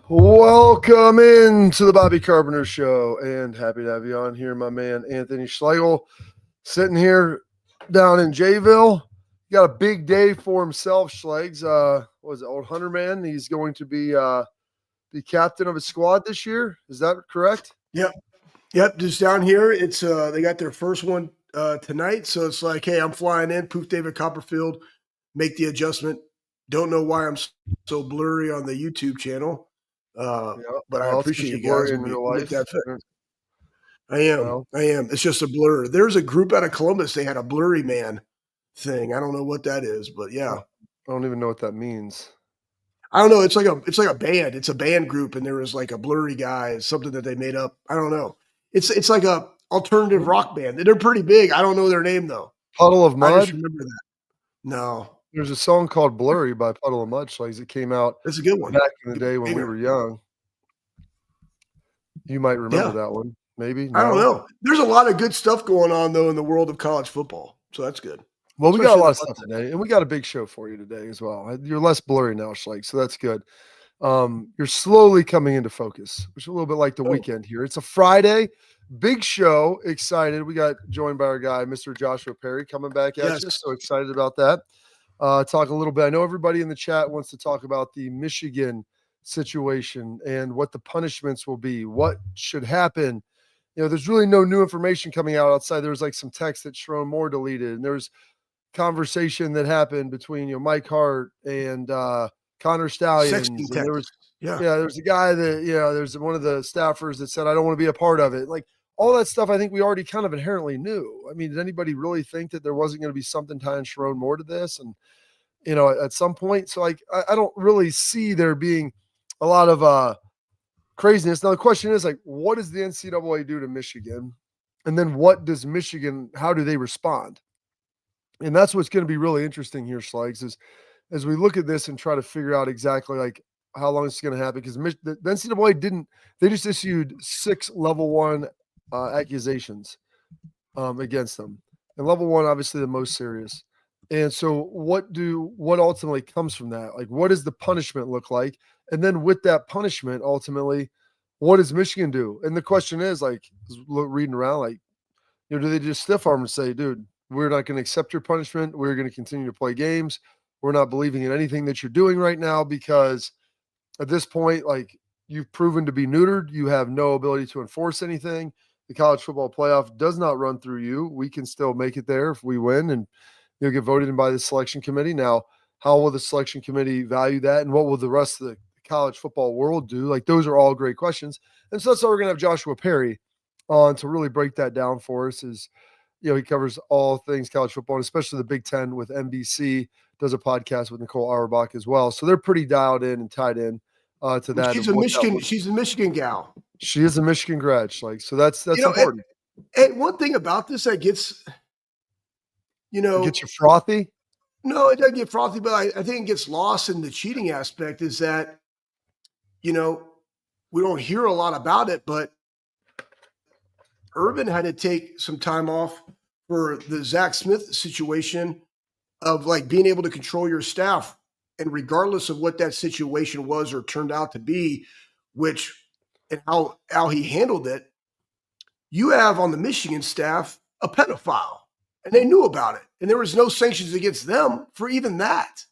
Welcome into the Bobby Carpenter Show, and happy to have you on here, my man Anthony Schlegel, sitting here down in Jayville. Got a big day for himself, Schlegs. What is it, old Hunter man? He's going to be the captain of his squad this year. Is that correct? Yep. Just down here, it's they got their first one tonight, so it's like, hey, I'm flying in. Poof, David Copperfield, make the adjustment. Don't know why I'm so blurry on the YouTube channel. But I appreciate you guys. In real life. I am. It's just a blur. There's a group out of Columbus. They had a blurry man thing. I don't know what that is, but yeah. I don't even know what that means. I don't know. It's like a band. It's a band group, and there was like a blurry guy, something that they made up. I don't know. It's like a alternative rock band. They're pretty big. I don't know their name though. Puddle of Mud. I just remember that. No. There's a song called "Blurry" by Puddle of Mud. Schlegs. It came out. That's a good one. Back in the day when we were young. You might remember that one, maybe. No? I don't know. There's a lot of good stuff going on though in the world of college football, so that's good. Well, we got a lot of stuff today, and we got a big show for you today as well. You're less blurry now, Schlegs, so that's good. You're slowly coming into focus, which is a little bit like the weekend here. It's a Friday, big show. Excited. We got joined by our guy, Mr. Joshua Perry, coming back at you. So excited about that. Talk a little bit. I know everybody in the chat wants to talk about the Michigan situation and what the punishments will be, what should happen. You know, there's really no new information coming out outside. There was like some text that Sharon Moore deleted, and there's conversation that happened between Mike Hart and Connor Stallions. And there was there's a guy that there's one of the staffers that said I don't want to be a part of it. Like all that stuff, I think we already kind of inherently knew. I mean, did anybody really think that there wasn't going to be something tying Sharon Moore to this? And at some point, so like I don't really see there being a lot of craziness. Now the question is like, what does the NCAA do to Michigan? And then what does Michigan, how do they respond? And that's what's going to be really interesting here, Schlegs, is as we look at this and try to figure out exactly like how long it's going to happen. Because the NCAA they just issued 6 level 1 accusations against them. And level 1, obviously the most serious. And so what ultimately comes from that? Like, what does the punishment look like? And then with that punishment, ultimately, what does Michigan do? And the question is, like, reading around, like, do they just stiff arm and say, dude, we're not going to accept your punishment. We're going to continue to play games. We're not believing in anything that you're doing right now because at this point, like, you've proven to be neutered. You have no ability to enforce anything. The college football playoff does not run through you. We can still make it there if we win and you'll get voted in by the selection committee. Now, how will the selection committee value that? And what will the rest of the college football world do? Like, those are all great questions. And so that's why we're going to have Joshua Perry on to really break that down for us. He covers all things college football, and especially the Big Ten with NBC, does a podcast with Nicole Auerbach as well. So they're pretty dialed in and tied in to that. She's a Michigan gal. She is a Michigan grad. Like, so that's important. And one thing about this that gets, gets you frothy? No, it doesn't get frothy, but I think it gets lost in the cheating aspect is that, we don't hear a lot about it, but Urban had to take some time off for the Zach Smith situation of like being able to control your staff. And regardless of what that situation was or turned out to be, and how he handled it, you have on the Michigan staff a pedophile. And they knew about it. And there was no sanctions against them for even that.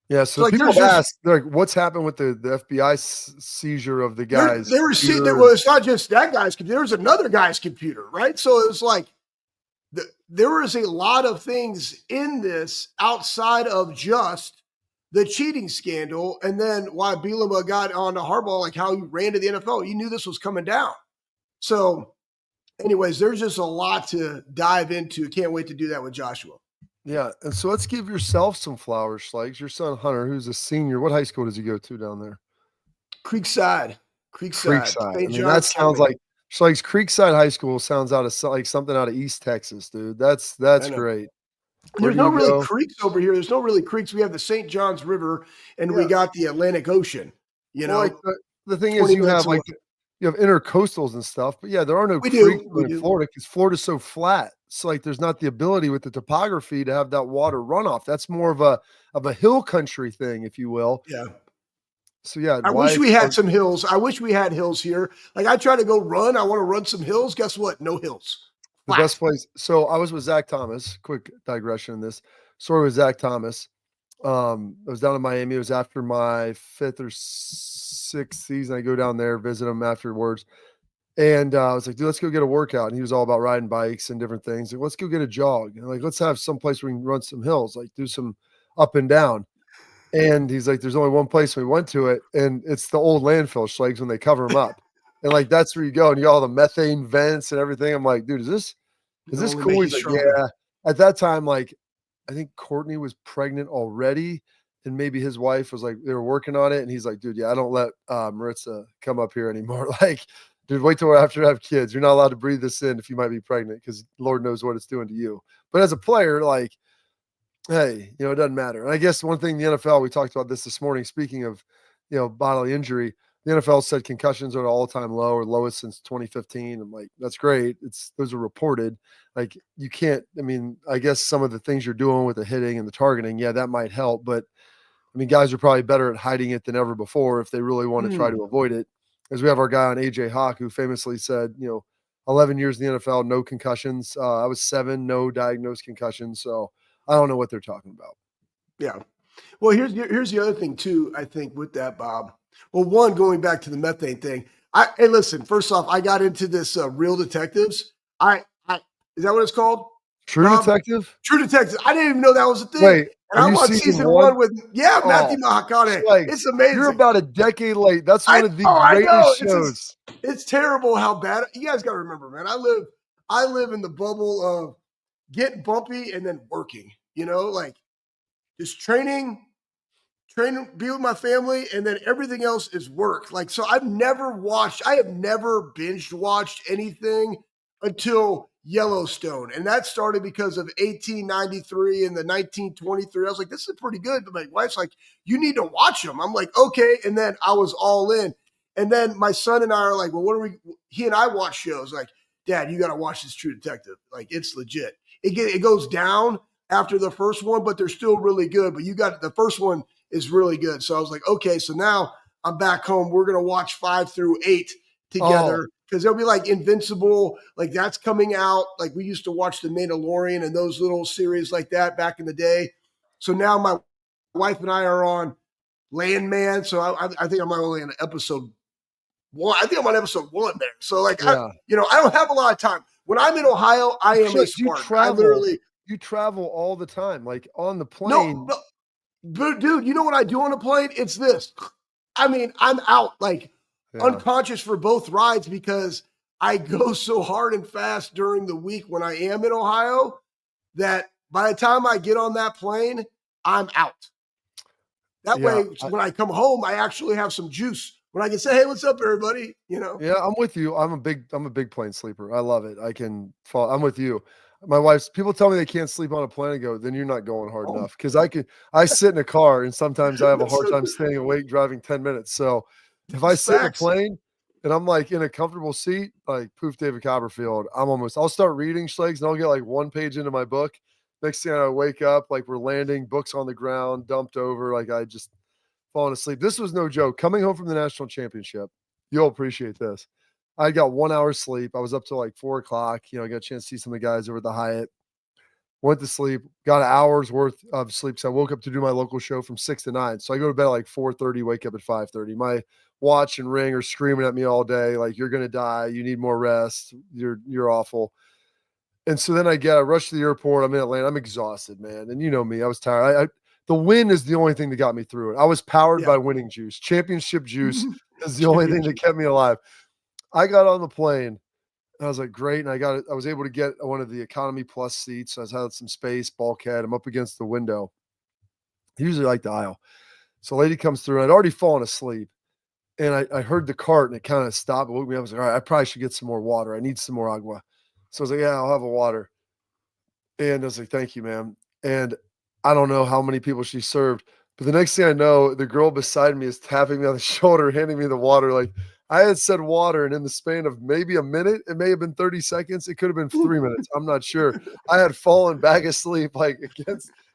Yeah, so people ask, like, what's happened with the FBI seizure of the guys? They were seeing, well, it's not just that guy's computer. There was another guy's computer, right? So it was like there was a lot of things in this outside of just the cheating scandal. And then why Bielema got on to Harbaugh, like how he ran to the NFL. You knew this was coming down. So anyways, there's just a lot to dive into. Can't wait to do that with Joshua. Yeah, and so let's give yourself some flowers, Schlegs. Your son Hunter, who's a senior, what high school does he go to down there? Creekside. I mean, that sounds like Schlegs. Creekside High School sounds like something out of East Texas, dude. That's great. There's no really creeks over here. There's no really creeks. We have the St. Johns River, and we got the Atlantic Ocean. Like the thing is, you have intercoastals and stuff, but there are no creeks in Florida because Florida's so flat. So like there's not the ability with the topography to have that water runoff. That's more of a hill country thing, if you will. Yeah. So yeah, I wish we had some hills. I wish we had hills here. Like I try to go run. I want to run some hills. Guess what? No hills. the Flat. best place. So I was with Zach Thomas. Quick digression in this story with Zach Thomas. I was down in Miami. It was after my 5th or 6th season. I go down there, visit him afterwards. And I was like, dude, let's go get a workout. And he was all about riding bikes and different things. Like, let's go get a jog. And like, let's have some place where we can run some hills, like do some up and down. And he's like, there's only one place. We went to it, and it's the old landfill schlags when they cover them up. And like, that's where you go, and you got all the methane vents and everything. I'm like, dude, is this Only cool? make He's you like, stronger. yeah. At that time, like, I think Courtney was pregnant already, and maybe his wife was like, they were working on it. And he's like, dude, yeah, I don't let Maritza come up here anymore. Like, dude, wait till after I have kids. You're not allowed to breathe this in if you might be pregnant, because Lord knows what it's doing to you. But as a player, like, hey, it doesn't matter. And I guess one thing, the NFL, we talked about this morning, speaking of, bodily injury, the NFL said concussions are at an all-time low, or lowest since 2015. I'm like, that's great. Those are reported. Like, you can't, I guess some of the things you're doing with the hitting and the targeting, yeah, that might help. But guys are probably better at hiding it than ever before if they really want to try to avoid it. As we have our guy on AJ Hawk, who famously said, 11 years in the NFL, no concussions. I was 7, no diagnosed concussions. So I don't know what they're talking about. Yeah. Well, here's the other thing too, I think, with that, Bob. Well, one, going back to the methane thing. Hey, listen, first off, I got into this Real Detectives. Is that what it's called? True Bob? Detective? True Detectives. I didn't even know that was a thing. Wait, and are I'm you on season 1 with Matthew Mahakane. Like, It's amazing. You're about a decade late. That's one of the greatest shows. It's terrible how bad. You guys got to remember, man. I live in the bubble of getting bumpy and then working. Like just training, be with my family, and then everything else is work. Like, so I have never binge watched anything until Yellowstone. And that started because of 1893 and the 1923. I was like, this is pretty good. But my wife's like, you need to watch them. I'm like, okay. And then I was all in. And then my son and I are like, well, he and I watch shows like, Dad, you got to watch this True Detective. Like, it's legit. It goes down after the first one, but they're still really good. But the first one is really good. So I was like, okay, so now I'm back home. We're going to watch 5 through 8 together, because they'll be like Invincible, like that's coming out. Like we used to watch The Mandalorian and those little series like that back in the day. So now my wife and I are on Landman. So I think I'm only on episode 1. I think I'm on episode 1 there. So like, I don't have a lot of time. When I'm in Ohio, I am a Spartan. You travel all the time, like on the plane. No, but dude, you know what I do on a plane? It's this. I'm out like unconscious for both rides, because I go so hard and fast during the week when I am in Ohio that by the time I get on that plane, I'm out. That way, when I come home, I actually have some juice when I can say, "Hey, what's up, everybody?" Yeah, I'm with you. I'm a big plane sleeper. I love it. I can fall. I'm with you. My wife's people tell me they can't sleep on a plane. I go, then you're not going hard enough, because I sit in a car and sometimes I have a hard time staying awake driving 10 minutes. So if I sit in a plane and I'm like in a comfortable seat, like poof, David Copperfield, I'll start reading Schlegs and I'll get like 1 page into my book. Next thing I wake up, like we're landing, books on the ground, dumped over, like I just falling asleep. This was no joke. Coming home from the national championship, you'll appreciate this. I got 1 hour sleep. I was up till like 4 o'clock. I got a chance to see some of the guys over at the Hyatt. Went to sleep, got an hour's worth of sleep. So I woke up to do my local show from 6 to 9. So I go to bed at like 4:30, wake up at 5:30. My watch and ring are screaming at me all day, like, you're gonna die. You need more rest. You're awful. And so then I rush to the airport. I'm in Atlanta. I'm exhausted, man. And you know me, I was tired. The win is the only thing that got me through it. I was powered by winning juice. Championship juice is the only thing that kept me alive. I got on the plane. I was like, great. And I was able to get one of the economy plus seats. So I had some space, bulkhead. I'm up against the window. I usually like the aisle. So a lady comes through, and I'd already fallen asleep. And I heard the cart, and it kind of stopped. It woke me up. I was like, all right, I probably should get some more water. I need some more agua. So I was like, yeah, I'll have a water. And I was like, thank you, ma'am. And I don't know how many people she served, but the next thing I know, the girl beside me is tapping me on the shoulder, handing me the water. Like, I had said water, and in the span of maybe a minute, it may have been 30 seconds. It could have been 3 minutes. I'm not sure. I had fallen back asleep, like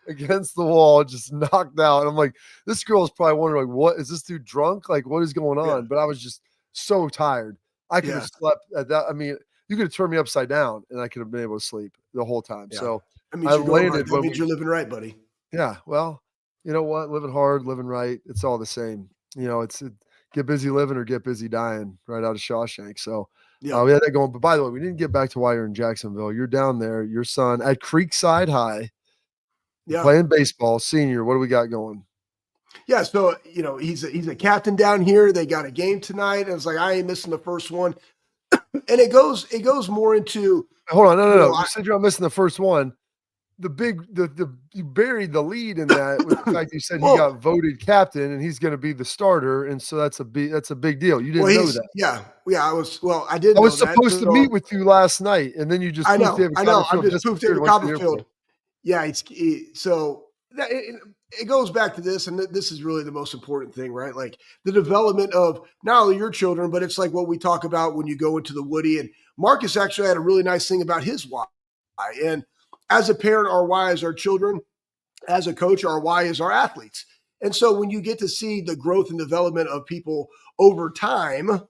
against the wall, just knocked out. And I'm like, this girl is probably wondering, like, what is this dude drunk? Like, what is going on? Yeah. But I was just so tired. I could have slept at that. I mean, you could have turned me upside down and I could have been able to sleep the whole time. Yeah. So That means I you're doing right. landed That means you're living right, buddy. yeah. Well, you know what? Living hard, living right. It's all the same. You know, get busy living or get busy dying right out of Shawshank. So Yeah. we had that going. But by the way, we didn't get back to why you're in Jacksonville. You're down there, your son at Creekside High, playing baseball, senior. What do we got going? Yeah, so he's a captain down here. They got a game tonight. And it's like I ain't missing the first one. And it goes more into hold on, no. You said you're not missing the first one. You buried the lead in that with the fact you said he got voted captain and he's going to be the starter, and so that's a big deal. You didn't know that. Yeah. I didn't. I was supposed to meet with you last night, and then you just I know. I'm just poofed David Copperfield. Yeah, it goes back to this, and this is really the most important thing, right? Like the development of not only your children, but it's like what we talk about when you go into the Woody. And Marcus actually had a really nice thing about his why. And as a parent, our why is our children. As a coach, our why is our athletes. And so when you get to see the growth and development of people over time,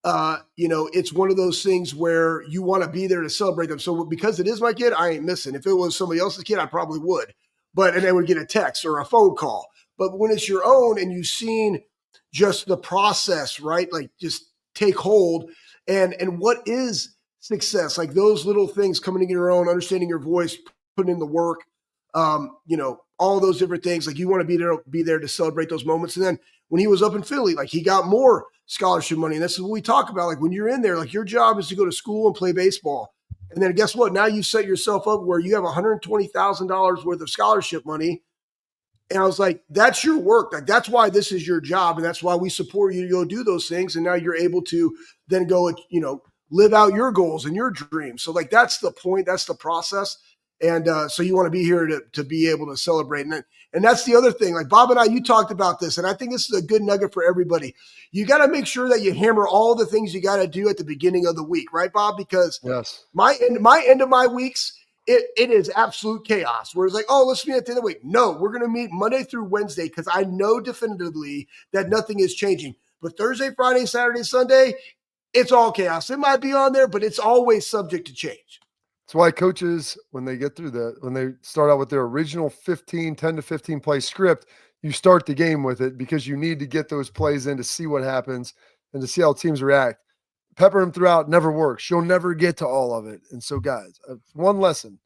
it's one of those things where you want to be there to celebrate them. So because it is my kid, I ain't missing. If it was somebody else's kid, I probably would. And they would get a text or a phone call. But when it's your own and you've seen just the process, right? Like just take hold and what is success? Like those little things coming into your own, understanding your voice, putting in the work, all those different things. Like you want to be there to celebrate those moments. And then when he was up in Philly, like he got more scholarship money. And this is what we talk about. Like when you're in there, like your job is to go to school and play baseball. And then guess what? Now you set yourself up where you have $120,000 worth of scholarship money. And I was like, that's your work. Like that's why this is your job. And that's why we support you to go do those things. And now you're able to then go, live out your goals and your dreams. So like, that's the point. That's the process. And so you want to be here to be able to celebrate. And that's the other thing. Like Bob and I, you talked about this, and I think this is a good nugget for everybody. You got to make sure that you hammer all the things you got to do at the beginning of the week, right, Bob? Because my end of my weeks, it is absolute chaos. Where it's like, oh, let's meet at the end of the week. No, we're going to meet Monday through Wednesday because I know definitively that nothing is changing. But Thursday, Friday, Saturday, Sunday, it's all chaos. It might be on there, but it's always subject to change. That's why coaches, when they get through when they start out with their original 10 to 15 play script, you start the game with it because you need to get those plays in to see what happens and to see how teams react. Pepper them throughout never works. You'll never get to all of it. And so, guys, one lesson,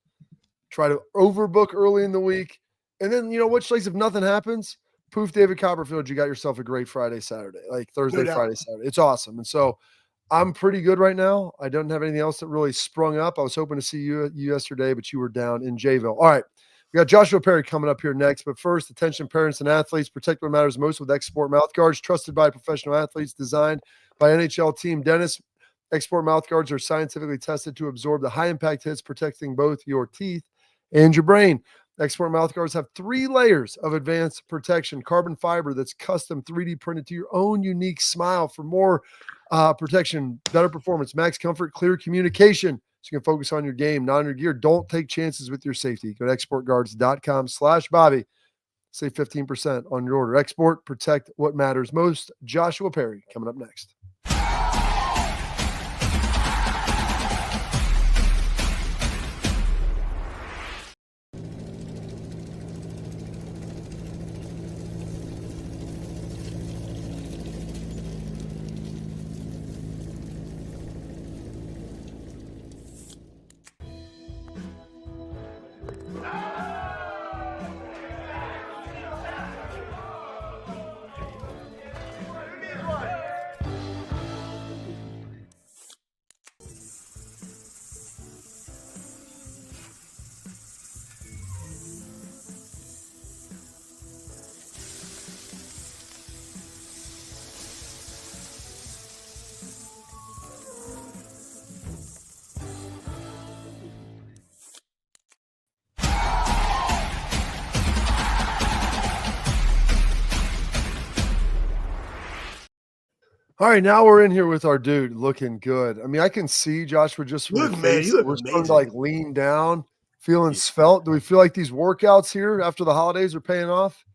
try to overbook early in the week. And then, if nothing happens, poof, David Copperfield, you got yourself a great Friday, Saturday, like Thursday, Friday, Saturday. It's awesome. And so I'm pretty good right now. I don't have anything else that really sprung up. I was hoping to see you yesterday, but you were down in Jayville. All right. We got Joshua Perry coming up here next. But first, attention parents and athletes. Protect what matters most with Export mouth guards, trusted by professional athletes, designed by NHL team dentists. Export mouth guards are scientifically tested to absorb the high-impact hits, protecting both your teeth and your brain. Export mouth guards have 3 layers of advanced protection, carbon fiber that's custom 3D printed to your own unique smile for more protection, better performance, max comfort, clear communication. So you can focus on your game, not on your gear. Don't take chances with your safety. Go to exportguards.com/Bobby. Save 15% on your order. Export, protect what matters most. Joshua Perry coming up next. All right, now we're in here with our dude looking good. I mean, I can see Joshua just from Look, your man, face. you look We're amazing. starting to like lean down. feeling svelte? Do we feel like these workouts here after the holidays are paying off?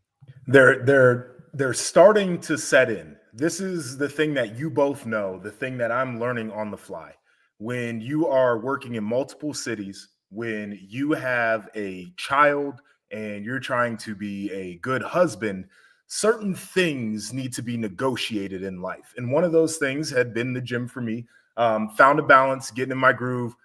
They're starting to set in. This is the thing that you both know, the thing that I'm learning on the fly. When you are working in multiple cities, when you have a child and you're trying to be a good husband, certain things need to be negotiated in life. And one of those things had been the gym for me. Found a balance, getting in my groove.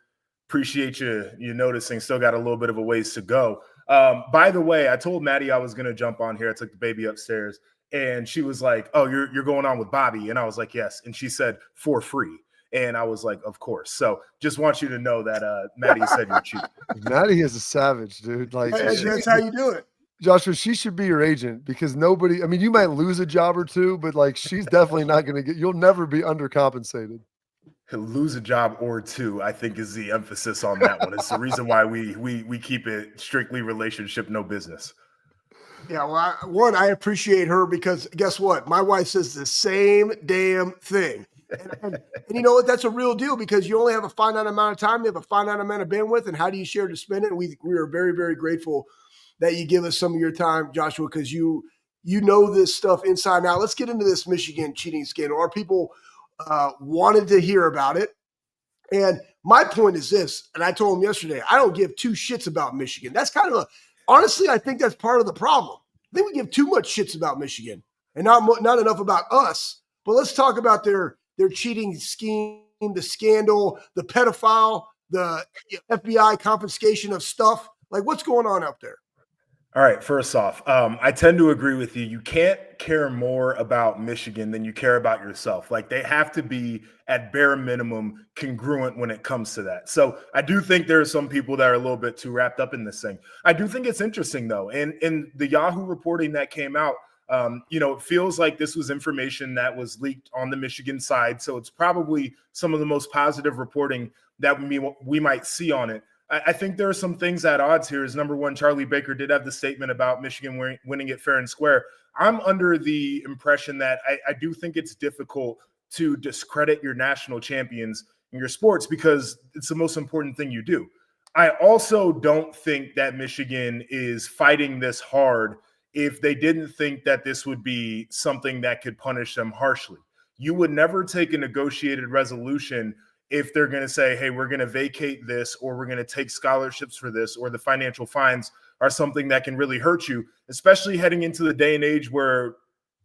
Appreciate you noticing. Still got a little bit of a ways to go. By the way, I told Maddie I was going to jump on here. I took the baby upstairs, and she was like, "Oh, you're going on with Bobby?" And I was like, "Yes." And she said, "For free." And I was like, "Of course." So just want you to know that Maddie said you're cheap. Maddie is a savage, dude. Like That's how you do it. Joshua, she should be your agent because nobody, I mean, you might lose a job or two, but like she's definitely not going to you'll never be undercompensated. He'll lose a job or two, I think, is the emphasis on that one. It's the reason why we keep it strictly relationship, no business. Yeah, well, I appreciate her because guess what? My wife says the same damn thing. And you know what? That's a real deal because you only have a finite amount of time. You have a finite amount of bandwidth. And how do you share to spend it? And we are very, very grateful that you give us some of your time, Joshua, because you know this stuff inside and out. Let's get into this Michigan cheating scandal. Our people wanted to hear about it. And my point is this, and I told him yesterday, I don't give two shits about Michigan. That's kind of honestly, I think that's part of the problem. I think we give too much shits about Michigan and not enough about us. But let's talk about their cheating scheme, the scandal, the pedophile, the FBI confiscation of stuff. Like, what's going on up there? All right, first off, I tend to agree with you. You can't care more about Michigan than you care about yourself. Like, they have to be, at bare minimum, congruent when it comes to that. So I do think there are some people that are a little bit too wrapped up in this thing. I do think it's interesting, though. And in the Yahoo reporting that came out, it feels like this was information that was leaked on the Michigan side. So it's probably some of the most positive reporting that we might see on it. I think there are some things at odds here. Is number one, Charlie Baker did have the statement about Michigan winning it fair and square. I'm under the impression that I do think it's difficult to discredit your national champions in your sports because it's the most important thing you do. I also don't think that Michigan is fighting this hard if they didn't think that this would be something that could punish them harshly. You would never take a negotiated resolution if they're going to say, hey, we're going to vacate this, or we're going to take scholarships for this, or the financial fines are something that can really hurt you, especially heading into the day and age where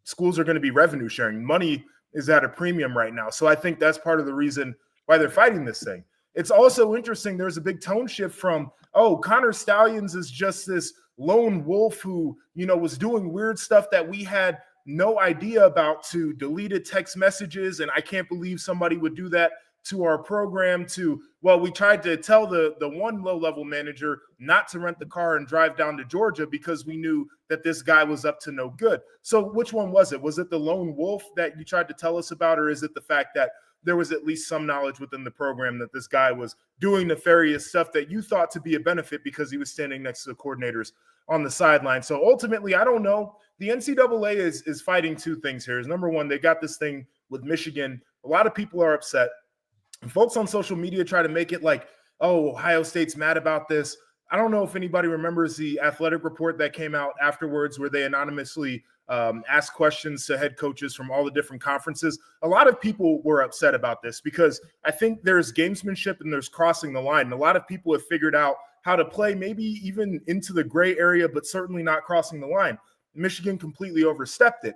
schools are going to be revenue sharing. Money is at a premium right now. So I think that's part of the reason why they're fighting this thing. It's also interesting. There's a big tone shift from, Connor Stallions is just this lone wolf who, was doing weird stuff that we had no idea about, to deleted text messages. And I can't believe somebody would do that to our program. We tried to tell the one low-level manager not to rent the car and drive down to Georgia because we knew that this guy was up to no good. So which one was it? Was it the lone wolf that you tried to tell us about, or is it the fact that there was at least some knowledge within the program that this guy was doing nefarious stuff that you thought to be a benefit because he was standing next to the coordinators on the sideline? So ultimately, I don't know. The NCAA is fighting two things here. Is number one, they got this thing with Michigan. A lot of people are upset. And folks on social media try to make it like, Ohio State's mad about this. I don't know if anybody remembers the athletic report that came out afterwards where they anonymously asked questions to head coaches from all the different conferences. A lot of people were upset about this because I think there's gamesmanship and there's crossing the line. And a lot of people have figured out how to play maybe even into the gray area, but certainly not crossing the line. Michigan completely overstepped it.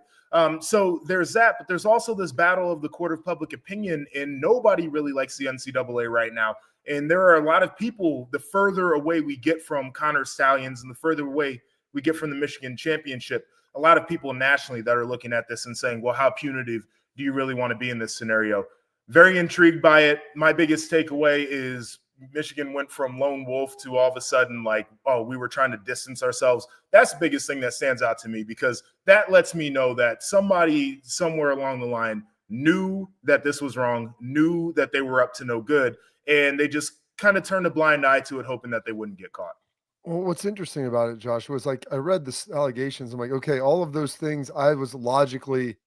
So there's that, but there's also this battle of the court of public opinion, and nobody really likes the NCAA right now. And there are a lot of people, the further away we get from Connor Stallions and the further away we get from the Michigan championship, a lot of people nationally that are looking at this and saying, well, how punitive do you really want to be in this scenario? Very intrigued by it. My biggest takeaway is Michigan went from lone wolf to all of a sudden like, we were trying to distance ourselves. That's the biggest thing that stands out to me because that lets me know that somebody somewhere along the line knew that this was wrong, knew that they were up to no good, and they just kind of turned a blind eye to it, hoping that they wouldn't get caught. Well, what's interesting about it, Josh, was like I read the allegations. I'm like, okay, all of those things I was logically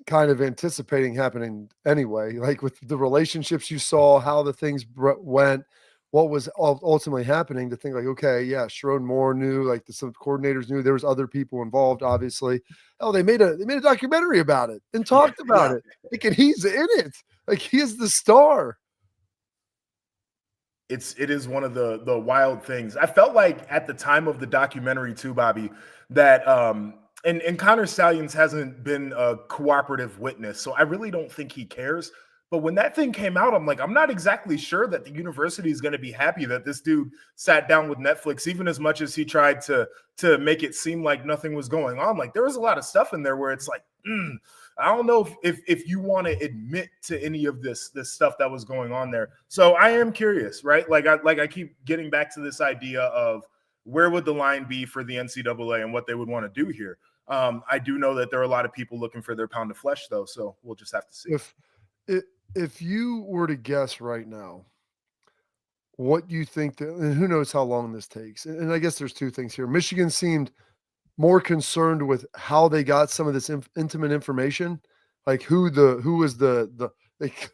kind of anticipating happening anyway, like with the relationships you saw, how the things went, what was ultimately happening to think like, okay, yeah, Sharon Moore knew, like some coordinators knew, there was other people involved, obviously. Oh, they made a documentary about it and talked about it. Like, and he's in it. Like, he is the star. It is one of the wild things. I felt like at the time of the documentary too, Bobby, that and Connor Stallions hasn't been a cooperative witness, so I really don't think he cares. But when that thing came out, I'm like, I'm not exactly sure that the university is going to be happy that this dude sat down with Netflix, even as much as he tried to make it seem like nothing was going on. Like, there was a lot of stuff in there where it's like, I don't know if you want to admit to any of this stuff that was going on there. So I am curious, right? Like I keep getting back to this idea of where would the line be for the NCAA and what they would want to do here. I do know that there are a lot of people looking for their pound of flesh, though. So we'll just have to see. If you were to guess right now, what you think that, and who knows how long this takes. And I guess there's two things here. Michigan seemed more concerned with how they got some of this intimate information, like who was the like,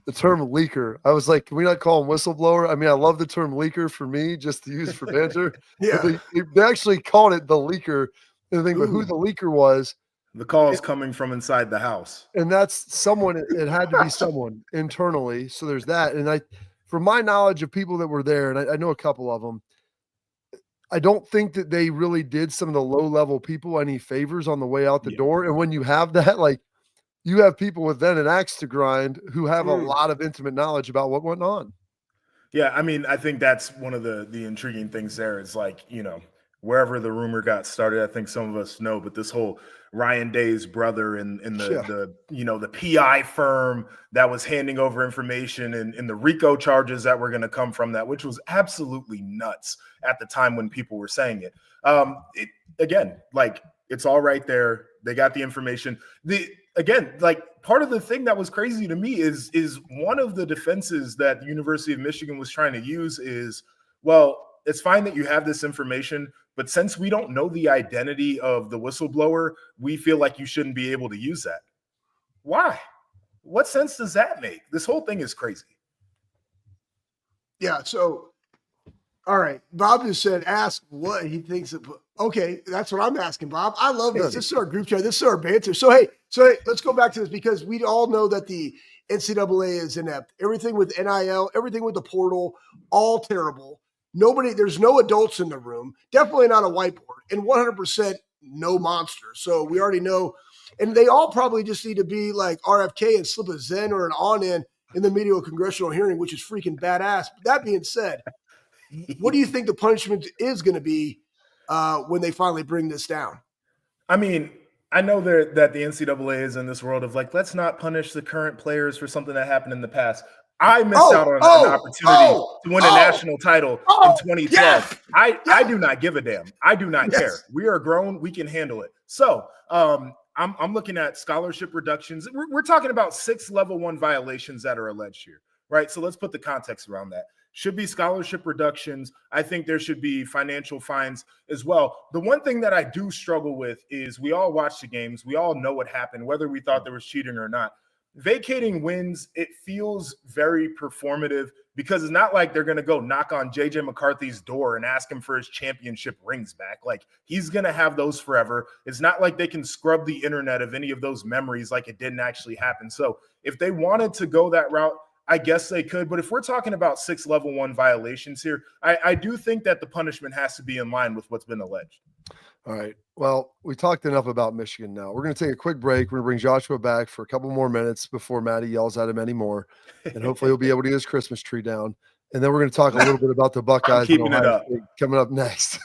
the term leaker. I was like, can we not call him whistleblower? I mean, I love the term leaker for me, just to use for banter. Yeah. But they actually called it the leaker. And the thing, but who the leaker was. The call is coming from inside the house. And that's someone, it had to be someone internally. So there's that. And from my knowledge of people that were there, and I know a couple of them, I don't think that they really did some of the low-level people any favors on the way out the door. And when you have that, like, you have people with then an axe to grind who have a lot of intimate knowledge about what went on. Yeah, I mean, I think that's one of the intriguing things there is like, wherever the rumor got started, I think some of us know, but this whole Ryan Day's brother and the PI firm that was handing over information and the RICO charges that were going to come from that, which was absolutely nuts at the time when people were saying it. Again, like, it's all right there. They got the information. Part of the thing that was crazy to me is one of the defenses that the University of Michigan was trying to use is, well, it's fine that you have this information, but since we don't know the identity of the whistleblower, we feel like you shouldn't be able to use that. Why? What sense does that make? This whole thing is crazy. Yeah. So, all right. Bob just said, ask what he thinks of. Okay. That's what I'm asking, Bob. I love this. This is our group chat. This is our banter. So, hey, let's go back to this because we all know that the NCAA is inept. Everything with NIL, everything with the portal, all terrible. There's no adults in the room, definitely not a whiteboard, and 100% no monster. So we already know, and they all probably just need to be like RFK and slip a Zen or an on in the media congressional hearing, which is freaking badass. But that being said, what do you think the punishment is going to be when they finally bring this down? I mean, I know that the NCAA is in this world of like, let's not punish the current players for something that happened in the past. I missed out on an opportunity to win a national title in 2012. Yes, I do not give a damn. I do not care. We are grown. We can handle it. So I'm looking at scholarship reductions. We're talking about 6 level 1 violations that are alleged here, right? So let's put the context around that. Should be scholarship reductions. I think there should be financial fines as well. The one thing that I do struggle with is we all watch the games. We all know what happened, whether we thought there was cheating or not. Vacating wins, it feels very performative because it's not like they're going to go knock on JJ McCarthy's door and ask him for his championship rings back. Like, he's going to have those forever. It's not like they can scrub the internet of any of those memories like it didn't actually happen. So if they wanted to go that route, I guess they could. But if we're talking about 6 level 1 violations here, I do think that the punishment has to be in line with what's been alleged. All right. Well, we talked enough about Michigan now. We're going to take a quick break. We're going to bring Joshua back for a couple more minutes before Maddie yells at him anymore. And hopefully he'll be able to get his Christmas tree down. And then we're going to talk a little bit about the Buckeyes keeping it up. Coming up next.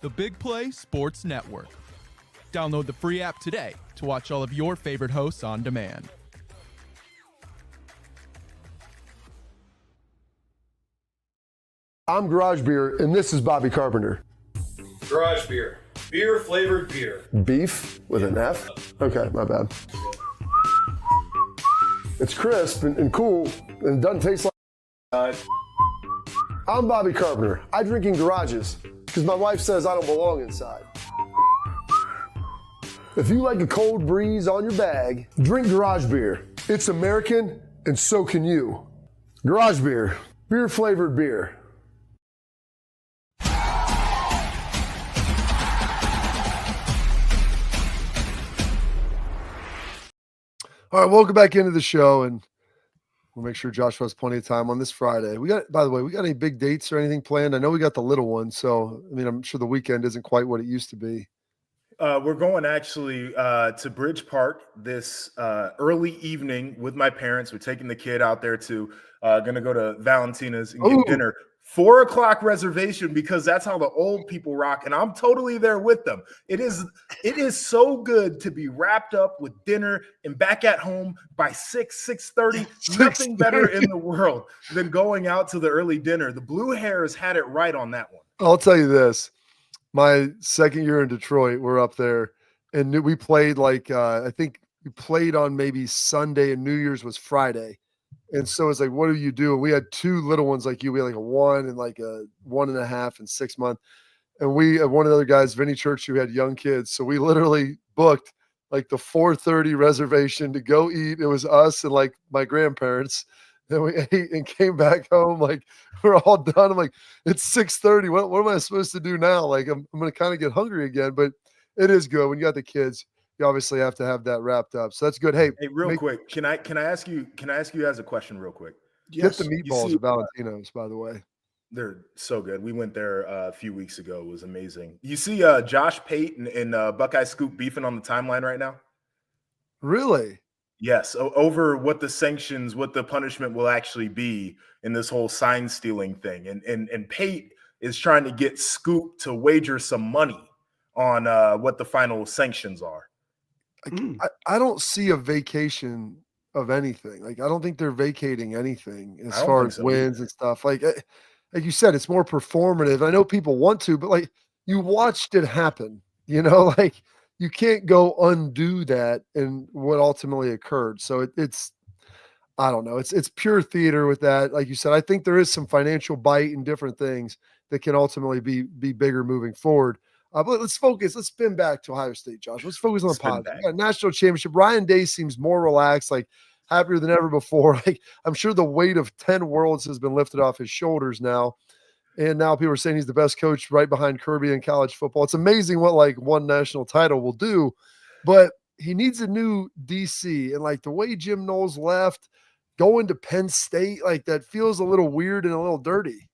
The Big Play Sports Network. Download the free app today to watch all of your favorite hosts on demand. I'm Garage Beer, and this is Bobby Carpenter. Garage Beer, Beer flavored beer. Beef with an F? Okay, my bad. It's crisp and cool and doesn't taste like. I'm Bobby Carpenter. I drink in garages because my wife says I don't belong inside. If you like a cold breeze on your bag, drink garage beer. It's American and so can you. Garage beer, beer flavored beer. All right, welcome back into the show, and we'll make sure Joshua has plenty of time on this Friday. By the way, we got any big dates or anything planned? I know we got the little one, so I mean, I'm sure the weekend isn't quite what it used to be. We're going actually to Bridge Park this early evening with my parents. We're taking the kid out there to going to go to Valentina's and get dinner. 4 o'clock reservation because that's how the old people rock, and I'm totally there with them. It is so good to be wrapped up with dinner and back at home by 6:30. Nothing better in the world than going out to the early dinner. The Blue Hairs had it right on that one. I'll tell you this. My second year in Detroit, we're up there, and we played I think we played on maybe Sunday, and New Year's was Friday. And so it's like, what do you do? And we had 2 little ones like you. We had like a 1 and like a 1.5 and 6 month. And we had one of the other guys, Vinny Church, who had young kids. So we literally booked like the 4:30 reservation to go eat. It was us and like my grandparents. Then we ate and came back home. Like we're all done. I'm like, it's 6:30. What am I supposed to do now? Like I'm going to kind of get hungry again, but it is good when you got the kids. You obviously have to have that wrapped up. So that's good. Hey, real quick, can I ask you guys a question real quick? Yes. Get the meatballs at Valentino's, by the way. They're so good. We went there a few weeks ago. It was amazing. You see Josh Pate and Buckeye Scoop beefing on the timeline right now? Really? Yes, over what the punishment will actually be in this whole sign stealing thing. And Pate is trying to get Scoop to wager some money on what the final sanctions are. I don't see a vacation of anything. Like, I don't think they're vacating anything as far as wins and stuff. Like you said, it's more performative. I know people want to, but like you watched it happen, like you can't go undo that and what ultimately occurred. So it's, I don't know. It's pure theater with that. Like you said, I think there is some financial bite and different things that can ultimately be bigger moving forward. But let's focus. Let's spin back to Ohio State, Josh. Let's focus on the positive. We got a national championship. Ryan Day seems more relaxed, like happier than ever before. Like I'm sure the weight of 10 worlds has been lifted off his shoulders now. And now people are saying he's the best coach right behind Kirby in college football. It's amazing what like one national title will do, but he needs a new DC. And like the way Jim Knowles left, going to Penn State, like that feels a little weird and a little dirty.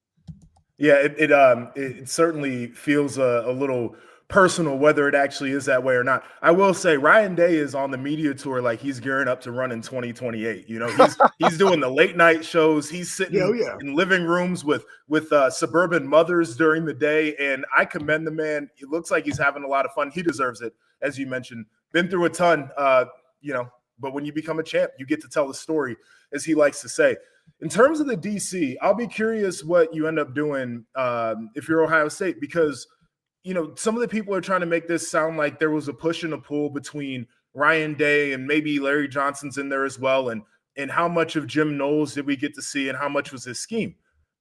Yeah, it certainly feels a little personal, whether it actually is that way or not. I will say Ryan Day is on the media tour like he's gearing up to run in 2028. He's doing the late night shows. He's sitting in living rooms with suburban mothers during the day, and I commend the man. It looks like he's having a lot of fun. He deserves it, as you mentioned. Been through a ton, but when you become a champ, you get to tell the story, as he likes to say. In terms of the DC, I'll be curious what you end up doing if you're Ohio State, because some of the people are trying to make this sound like there was a push and a pull between Ryan Day and maybe Larry Johnson's in there as well, and how much of Jim Knowles did we get to see and how much was his scheme.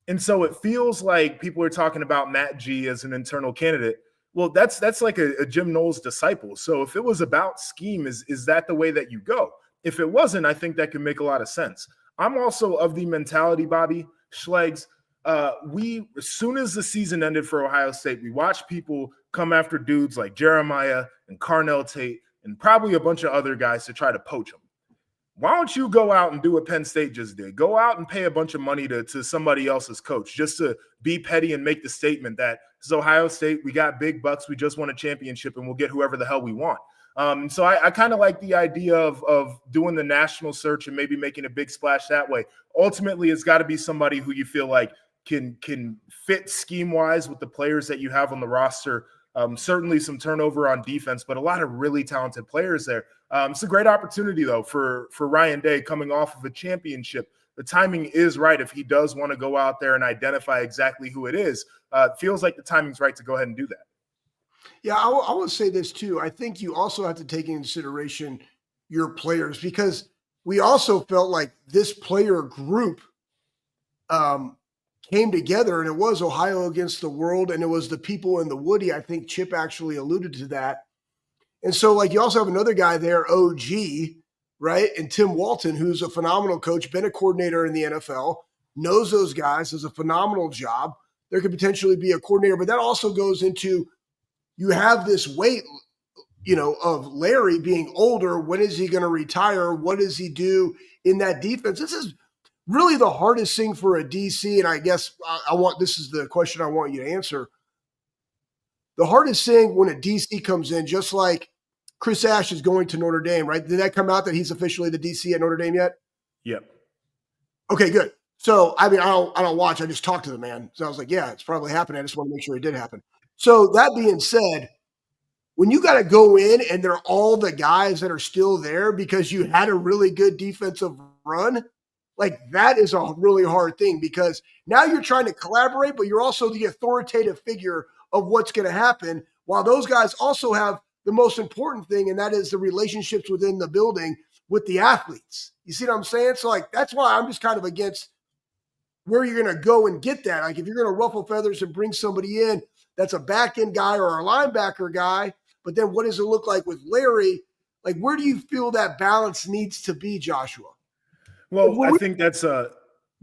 And so it feels like people are talking about Matt G as an internal candidate. Well, that's like a Jim Knowles disciple. So if it was about scheme, is that the way that you go? If it wasn't, I think that could make a lot of sense. I'm also of the mentality, Bobby Schlegs. As soon as the season ended for Ohio State, we watched people come after dudes like Jeremiah and Carnell Tate and probably a bunch of other guys to try to poach them. Why don't you go out and do what Penn State just did? Go out and pay a bunch of money to somebody else's coach just to be petty and make the statement that this is Ohio State. We got big bucks. We just won a championship and we'll get whoever the hell we want. So I kind of like the idea of doing the national search and maybe making a big splash that way. Ultimately, it's got to be somebody who you feel like can fit scheme-wise with the players that you have on the roster. Certainly some turnover on defense, but a lot of really talented players there. It's a great opportunity, though, for Ryan Day coming off of a championship. The timing is right if he does want to go out there and identify exactly who it is. It feels like the timing's right to go ahead and do that. Yeah, I will say this too. I think you also have to take into consideration your players, because we also felt like this player group um, came together, and it was Ohio against the world, and it was the people in the Woody. I think Chip actually alluded to that. And so, like, you also have another guy there, OG, right? And Tim Walton, who's a phenomenal coach, been a coordinator in the NFL, knows those guys, does a phenomenal job. There could potentially be a coordinator, but that also goes into, you have this weight, of Larry being older. When is he going to retire? What does he do in that defense? This is really the hardest thing for a DC. And I guess this is the question I want you to answer. The hardest thing when a DC comes in, just like Chris Ash is going to Notre Dame, right? Did that come out that he's officially the DC at Notre Dame yet? Yep. Okay, good. So, I mean, I don't watch. I just talked to the man. So I was like, yeah, it's probably happening. I just want to make sure it did happen. So that being said, when you got to go in and they're all the guys that are still there because you had a really good defensive run, like, that is a really hard thing, because now you're trying to collaborate, but you're also the authoritative figure of what's going to happen, while those guys also have the most important thing, and that is the relationships within the building with the athletes. You see what I'm saying? So, like, that's why I'm just kind of against where you're going to go and get that. Like, if you're going to ruffle feathers and bring somebody in that's a back end guy or a linebacker guy, but then what does it look like with Larry? Like, where do you feel that balance needs to be, Joshua? Well, I think that's go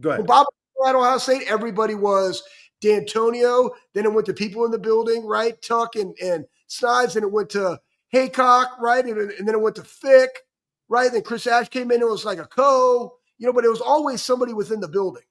ahead. When Bob at Ohio State, everybody was D'Antonio. Then it went to people in the building, right? Tuck and Snides. Then it went to Haycock, right? And then it went to Fick, right? Then Chris Ash came in. It was like a but it was always somebody within the building.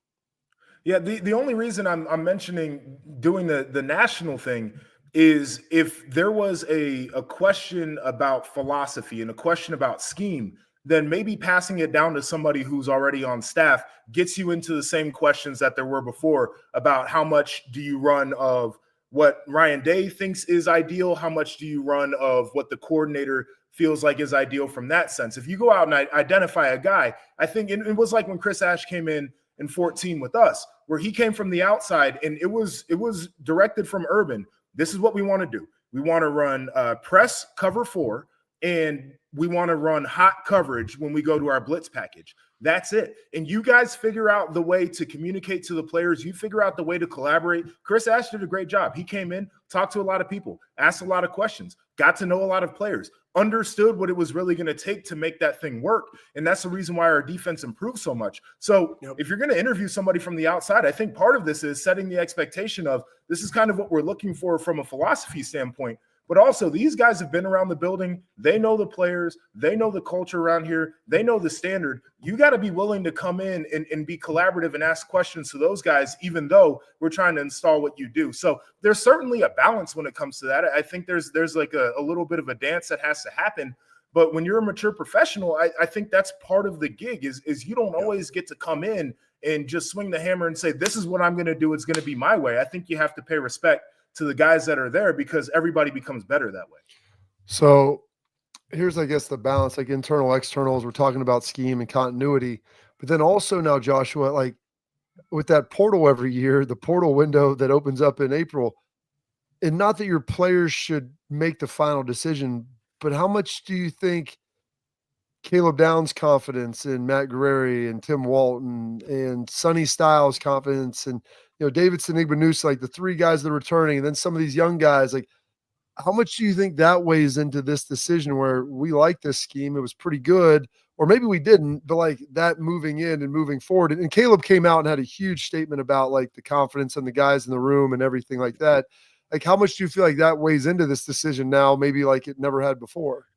Yeah, the only reason I'm mentioning doing the national thing is if there was a question about philosophy and a question about scheme, then maybe passing it down to somebody who's already on staff gets you into the same questions that there were before about how much do you run of what Ryan Day thinks is ideal, how much do you run of what the coordinator feels like is ideal from that sense. If you go out and identify a guy, I think it was like when Chris Ash came in 14 with us, where he came from the outside and it was directed from Urban. This is what we want to do. We want to run press cover 4, and we want to run hot coverage when we go to our blitz package. That's it. And you guys figure out the way to communicate to the players. You figure out the way to collaborate. Chris Ash did a great job. He came in, talked to a lot of people, asked a lot of questions, got to know a lot of players, understood what it was really going to take to make that thing work. And that's the reason why our defense improved so much. So if you're going to interview somebody from the outside, I think part of this is setting the expectation of this is kind of what we're looking for from a philosophy standpoint. But also, these guys have been around the building. They know the players. They know the culture around here. They know the standard. You got to be willing to come in and be collaborative and ask questions to those guys, even though we're trying to install what you do. So there's certainly a balance when it comes to that. I think there's like a little bit of a dance that has to happen. But when you're a mature professional, I think that's part of the gig is you don't always get to come in and just swing the hammer and say, this is what I'm going to do. It's going to be my way. I think you have to pay respect to the guys that are there, because everybody becomes better that way. So here's, I guess, the balance, like internal, externals. We're talking about scheme and continuity, but then also now, Joshua, like with that portal every year, the portal window that opens up in April, and not that your players should make the final decision, but how much do you think Caleb Downs' confidence in Matt Guerreri and Tim Walton and Sonny Styles' confidence and Davidson Igbenus, like the 3 guys that are returning, and then some of these young guys, like how much do you think that weighs into this decision where we like this scheme? It was pretty good, or maybe we didn't, but like that moving in and moving forward. And Caleb came out and had a huge statement about like the confidence in the guys in the room and everything like that. Like, how much do you feel like that weighs into this decision now, maybe like it never had before?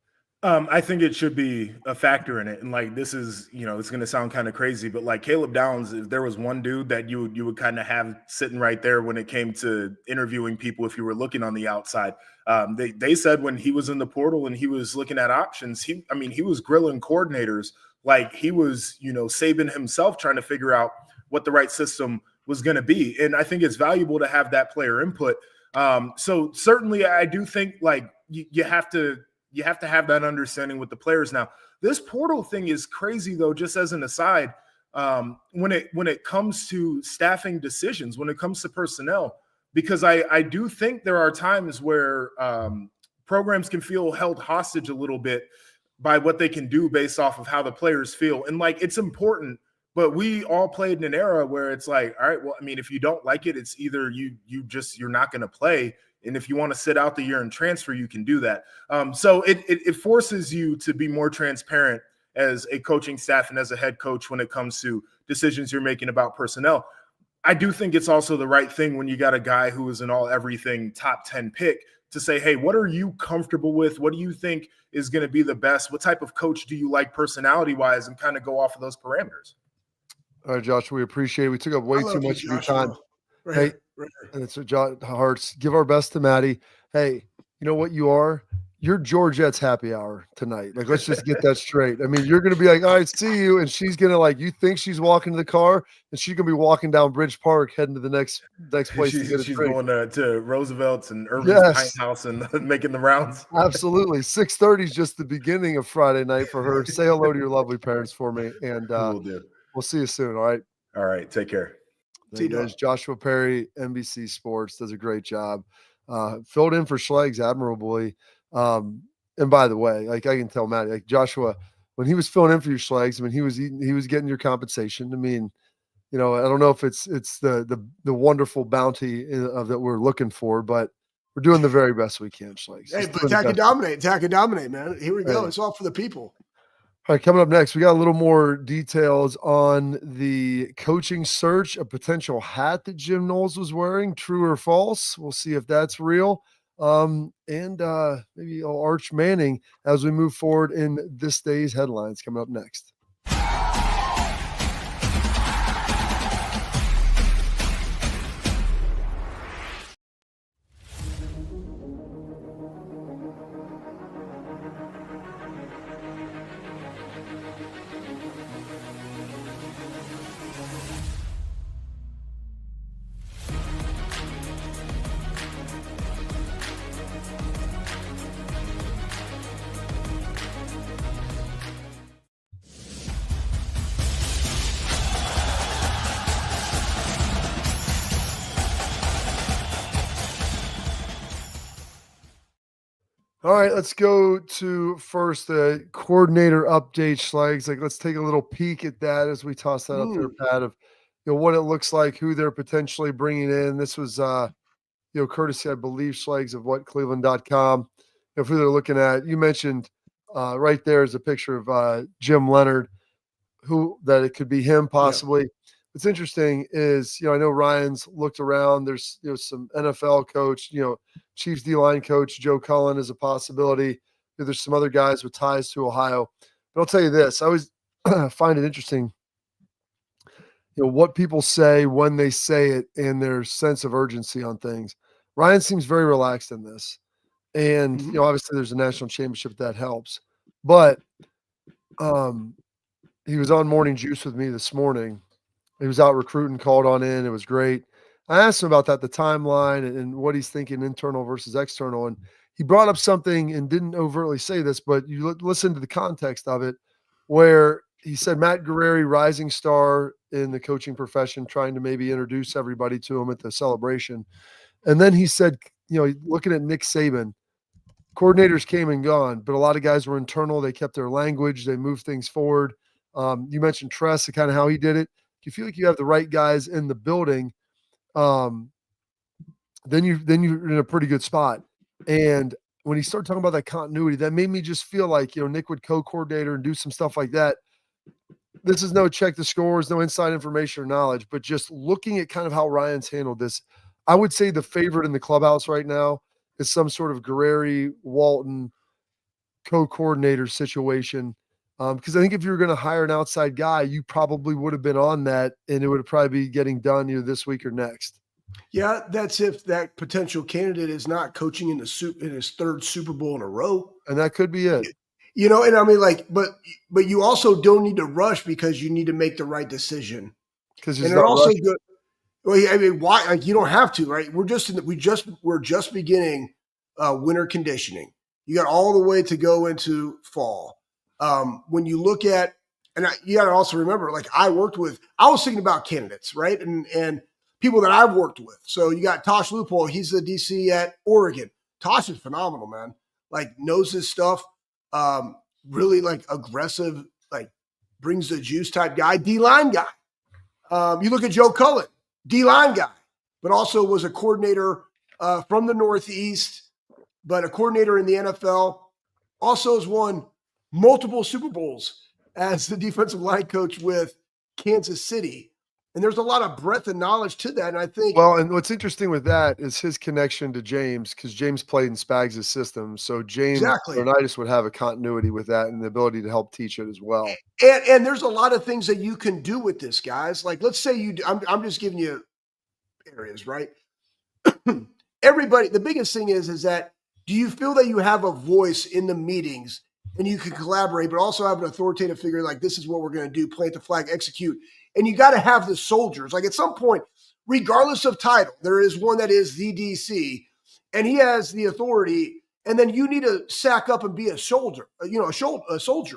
I think it should be a factor in it. And like, this is, it's going to sound kind of crazy, but like Caleb Downs, if there was one dude that you would kind of have sitting right there when it came to interviewing people, if you were looking on the outside, they said when he was in the portal and he was looking at options, he was grilling coordinators like he was, Saban himself trying to figure out what the right system was going to be. And I think it's valuable to have that player input. So certainly I do think like you have to have that understanding with the players. Now, this portal thing is crazy, though, just as an aside. When it comes to staffing decisions, when it comes to personnel, because I do think there are times where programs can feel held hostage a little bit by what they can do based off of how the players feel. And like, it's important, but we all played in an era where it's like, all right, well, I mean, if you don't like it, it's either you're not going to play. And if you want to sit out the year and transfer, you can do that. So it forces you to be more transparent as a coaching staff and as a head coach when it comes to decisions you're making about personnel. I do think it's also the right thing when you got a guy who is an all everything top 10 pick to say, hey, what are you comfortable with? What do you think is going to be the best? What type of coach do you like personality wise, and kind of go off of those parameters? All right, Josh, we appreciate it. We took up way too much of your time. Right hey, and it's Josh Hearts. Give our best to Maddie. Hey, you know what you are? You're Georgette's happy hour tonight. Like, let's just get that straight. I mean, you're going to be like, all right, see you. And she's going to, like, you think she's walking to the car, and she's going to be walking down Bridge Park heading to the next place to get a she's drink. Going to Roosevelt's and Irvin's Pint House and making the rounds. Absolutely. 6:30 is just the beginning of Friday night for her. Say hello to your lovely parents for me, and we'll see you soon, all right? All right, take care. There he is, Joshua Perry, NBC Sports, does a great job. Filled in for Schleggs admirably. And by the way, like, I can tell Maddie, like, Joshua, when he was filling in for your Schleggs, I mean, he was getting your compensation. I mean, you know, I don't know if it's the wonderful bounty that we're looking for, but we're doing the very best we can, Schleggs. Hey, but attack and dominate, man. Here we go. It's all for the people. All right, coming up next, we got a little more details on the coaching search, a potential hat that Jim Knowles was wearing, true or false. We'll see if that's real. And maybe Arch Manning as we move forward in this day's headlines coming up next. All right, let's go to first the coordinator update, Schleggs. Like, let's take a little peek at that as we toss that up there, Pat, of, you know, what it looks like, who they're potentially bringing in. This was, you know, courtesy, I believe, Schleggs of whatcleveland.com. You know, who they're looking at. You mentioned right there is a picture of Jim Leonard, who that it could be him possibly. Yeah. What's interesting is, you know, I know Ryan's looked around. There's, you know, some NFL coach, you know, Chiefs D-line coach Joe Cullen is a possibility. You know, there's some other guys with ties to Ohio. But I'll tell you this, I always find it interesting, you know, what people say when they say it and their sense of urgency on things. Ryan seems very relaxed in this. And, you know, obviously there's a national championship that helps. But he was on Morning Juice with me this morning. He was out recruiting, called on in. It was great. I asked him about that, the timeline and what he's thinking internal versus external. And he brought up something and didn't overtly say this, but you listen to the context of it, where he said Matt Guerrieri, rising star in the coaching profession, trying to maybe introduce everybody to him at the celebration. And then he said, you know, looking at Nick Saban, coordinators came and gone, but a lot of guys were internal. They kept their language. They moved things forward. You mentioned Tress and kind of how he did it. You feel like you have the right guys in the building, then you're in a pretty good spot. And when he started talking about that continuity, that made me just feel like, you know, Nick would co-coordinator and do some stuff like that. This is no check the scores, no inside information or knowledge, but just looking at kind of how Ryan's handled this, I would say the favorite in the clubhouse right now is some sort of Guerrieri, Walton co-coordinator situation. Because I think if you were going to hire an outside guy, you probably would have been on that, and it would have probably be getting done either this week or next. Yeah, that's if that potential candidate is not coaching in his third Super Bowl in a row, and that could be it. You know, and I mean, like, but you also don't need to rush because you need to make the right decision. Because they're also good. Well, I mean, why? Like, you don't have to, right? We're just beginning winter conditioning. You got all the way to go into fall. When you look at, you got to also remember, like, I was thinking about candidates, right? And people that I've worked with. So you got Tosh Loophole. He's the DC at Oregon. Tosh is phenomenal, man. Like knows his stuff. Really like aggressive, like brings the juice type guy. D-line guy. You look at Joe Cullen, D-line guy, but also was a coordinator from the Northeast, but a coordinator in the NFL. Also has won multiple Super Bowls as the defensive line coach with Kansas City. And there's a lot of breadth and knowledge to that. And I think, well, and what's interesting with that is his connection to James, because James played in Spags' system. So James Leonidas would have a continuity with that and the ability to help teach it as well. And there's a lot of things that you can do with this, guys. Like, let's say I'm just giving you areas, right? Everybody, the biggest thing is that do you feel that you have a voice in the meetings and you can collaborate, but also have an authoritative figure like this is what we're going to do, plant the flag, execute. And you got to have the soldiers. Like at some point, regardless of title, there is one that is the DC, and he has the authority. And then you need to sack up and be a soldier. A soldier.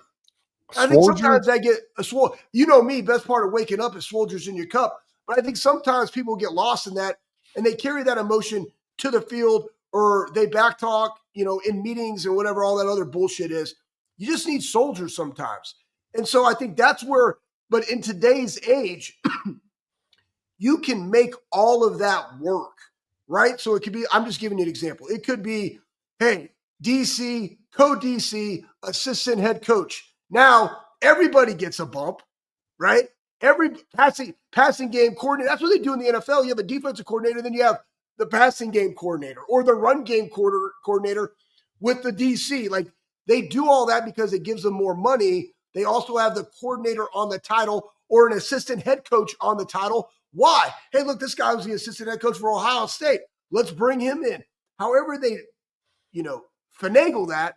I think sometimes I get a swole. You know me, best part of waking up is soldiers in your cup. But I think sometimes people get lost in that, and they carry that emotion to the field, or they backtalk, in meetings and whatever all that other bullshit is. You just need soldiers sometimes. And so I think that's where, but in today's age, you can make all of that work, right? So it could be, I'm just giving you an example. It could be, hey, DC, co-DC, assistant head coach. Now everybody gets a bump, right? Every passing game coordinator. That's what they do in the NFL. You have a defensive coordinator, then you have the passing game coordinator or the run game coordinator with the DC. Like they do all that because it gives them more money. They also have the coordinator on the title or an assistant head coach on the title. Why? Hey, look, this guy was the assistant head coach for Ohio State. Let's bring him in. However they, finagle that,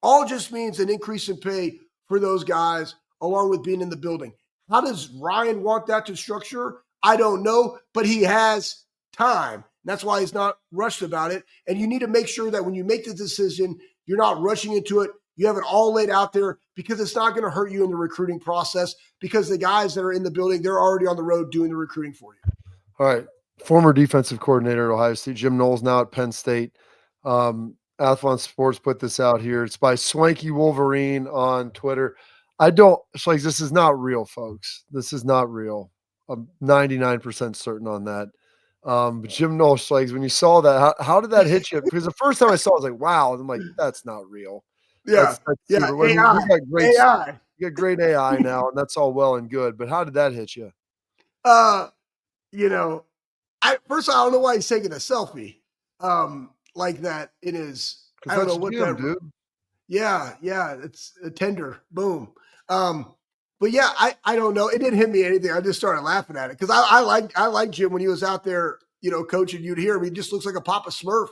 all just means an increase in pay for those guys along with being in the building. How does Ryan want that to structure? I don't know, but he has time. That's why he's not rushed about it. And you need to make sure that when you make the decision, you're not rushing into it. You have it all laid out there because it's not going to hurt you in the recruiting process because the guys that are in the building, they're already on the road doing the recruiting for you. All right. Former defensive coordinator at Ohio State, Jim Knowles, now at Penn State. Athlon Sports put this out here. It's by Swanky Wolverine on Twitter. This is not real, folks. This is not real. I'm 99% certain on that. But Jim Knowles, when you saw that, how did that hit you? Because the first time I saw it, I was like, wow. And I'm like, that's not real. Yeah. Yeah. AI. You got great AI now, and that's all well and good. But how did that hit you? First of all, I don't know why he's taking a selfie like that. It is. I don't know what that. Dude. Yeah. It's a tender. Boom. But yeah, I don't know. It didn't hit me anything. I just started laughing at it because I like Jim when he was out there, coaching. You'd hear him. He just looks like a Papa Smurf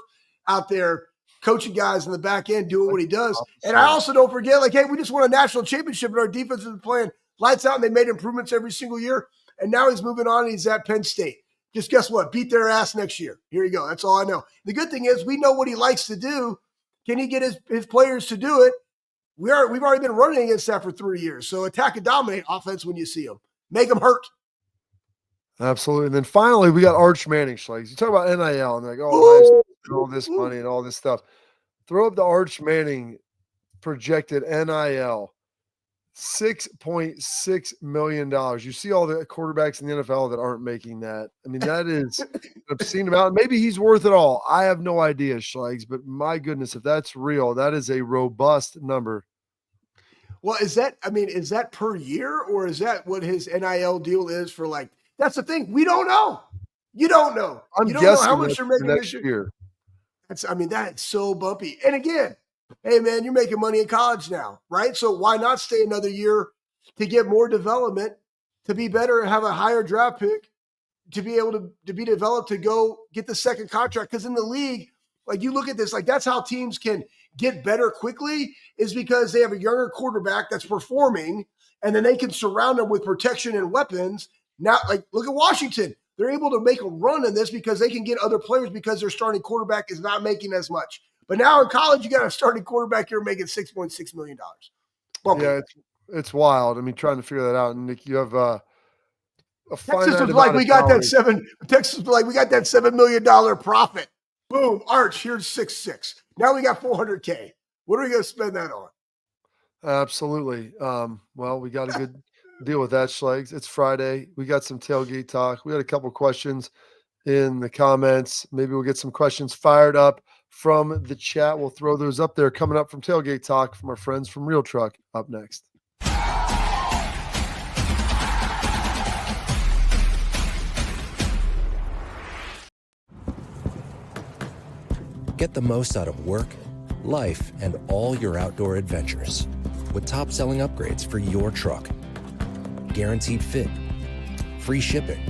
out there coaching guys in the back end doing what he does. And I also don't forget, hey, we just won a national championship and our defense is playing lights out and they made improvements every single year. And now he's moving on and he's at Penn State. Just guess what? Beat their ass next year. Here you go. That's all I know. The good thing is we know what he likes to do. Can he get his players to do it? We've already been running against that for 3 years. So attack and dominate offense when you see them. Make them hurt. Absolutely. And then finally, we got Arch Manning. You talk about NIL and they're like, oh, all this money and all this stuff. Throw up the Arch Manning projected NIL, $6.6 million. You see all the quarterbacks in the NFL that aren't making that. I mean, that is an obscene amount. Maybe he's worth it all. I have no idea, Schlegs, but my goodness, if that's real, that is a robust number. Well, is that per year or is that what his NIL deal is for that's the thing. We don't know. You don't know. I'm guessing know how much you're making next year. That's so bumpy. And again, hey man, you're making money in college now, right? So why not stay another year to get more development, to be better and have a higher draft pick, to be able to be developed to go get the second contract? Because in the league, you look at this, that's how teams can get better quickly is because they have a younger quarterback that's performing and then they can surround them with protection and weapons. Now, look at Washington. They're able to make a run in this because they can get other players because their starting quarterback is not making as much. But now in college, you got a starting quarterback here making $6.6 million. Bumpy. Yeah, it's wild. I mean, trying to figure that out. And Nick, you have a Texas finite was like, amount we of got that salary. Texas was like, we got that $7 million profit. Boom, Arch, here's 6.6. Now we got 400K. What are we going to spend that on? Absolutely. Well, we got a good deal with that, Schlegs. It's Friday. We got some tailgate talk. We had a couple questions in the comments. Maybe we'll get some questions fired up from the chat. We'll throw those up there coming up from tailgate talk from our friends from Real Truck up next. Get the most out of work, life, and all your outdoor adventures with top-selling upgrades for your truck. Guaranteed fit, free shipping,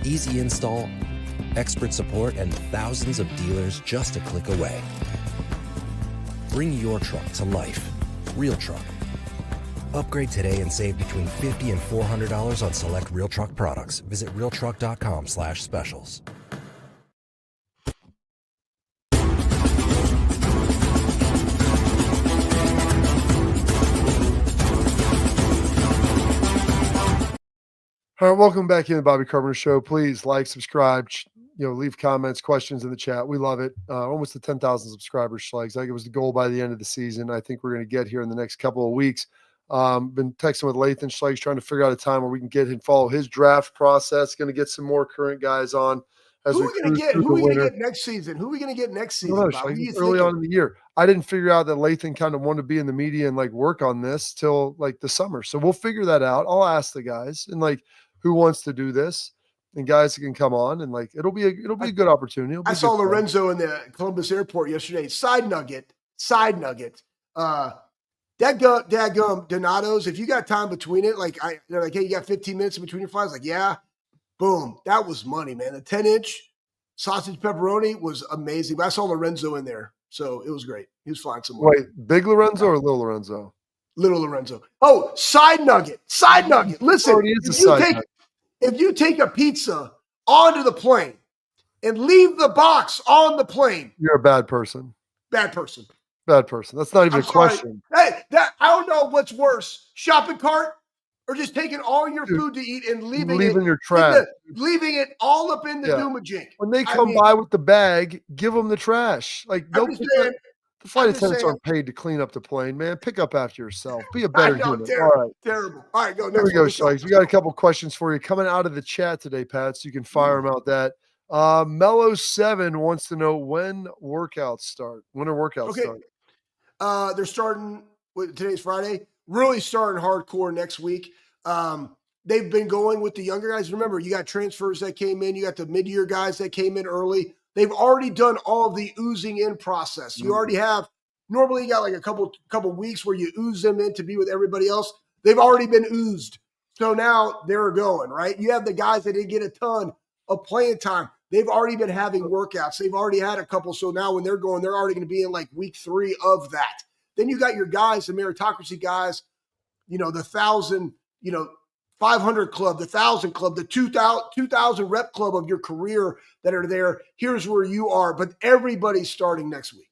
easy install, expert support, and thousands of dealers just a click away. Bring your truck to life. Real Truck. Upgrade today and save between $50 and $400 on select Real Truck products. Visit realtruck.com/specials. All right, welcome back in the Bobby Carpenter Show. Please like, subscribe, leave comments, questions in the chat. We love it. Almost to 10,000 subscribers, Schlegs. I think it was the goal by the end of the season. I think we're going to get here in the next couple of weeks. Been texting with Lathan Schlegs, trying to figure out a time where we can get him follow his draft process. Going to get some more current guys on as Who we are we going to get? through Who are we the going to winter. get next season? Who are we going to get next season? No, Bob? What are you early thinking? on in the year. I didn't figure out that Lathan kind of wanted to be in the media and like work on this till like the summer. So we'll figure that out. I'll ask the guys and like who wants to do this and guys that can come on and like it'll be a good opportunity. I saw Lorenzo in the Columbus airport yesterday. Side nugget. Dadgum Donato's, if you got time between it, they're like, hey, you got 15 minutes in between your flights? Like, yeah. Boom. That was money, man. The 10-inch sausage pepperoni was amazing. But I saw Lorenzo in there, so it was great. He was flying some money. Wait, big Lorenzo or little Lorenzo? Little Lorenzo. Oh, side nugget. Listen, if you take a pizza onto the plane and leave the box on the plane, you're a bad person. Bad person. That's not even a question. Hey, I don't know what's worse, shopping cart or just taking all your food to eat and leaving your trash. Leaving it all up in the doomajink. When they come by with the bag, give them the trash. Like, the flight attendants aren't paid to clean up the plane, man. Pick up after yourself. Be a better human. Terrible, all right. Terrible. All right, go. There we go, Schlegs. We got a couple questions for you coming out of the chat today, Pat, so you can fire them out that. Mellow7 wants to know when workouts start. When are workouts start? They're starting today's Friday. Really starting hardcore next week. They've been going with the younger guys. Remember, you got transfers that came in. You got the mid-year guys that came in early. They've already done all of the oozing in process. You already have. Normally, you got like a couple weeks where you ooze them in to be with everybody else. They've already been oozed. So now they're going, right? You have the guys that didn't get a ton of playing time. They've already been having workouts. They've already had a couple. So now when they're going, they're already going to be in like week 3 of that. Then you got your guys, the meritocracy guys, the 1,000, 500 club, the 1,000 club, the 2,000 rep club of your career that are there. Here's where you are. But everybody's starting next week.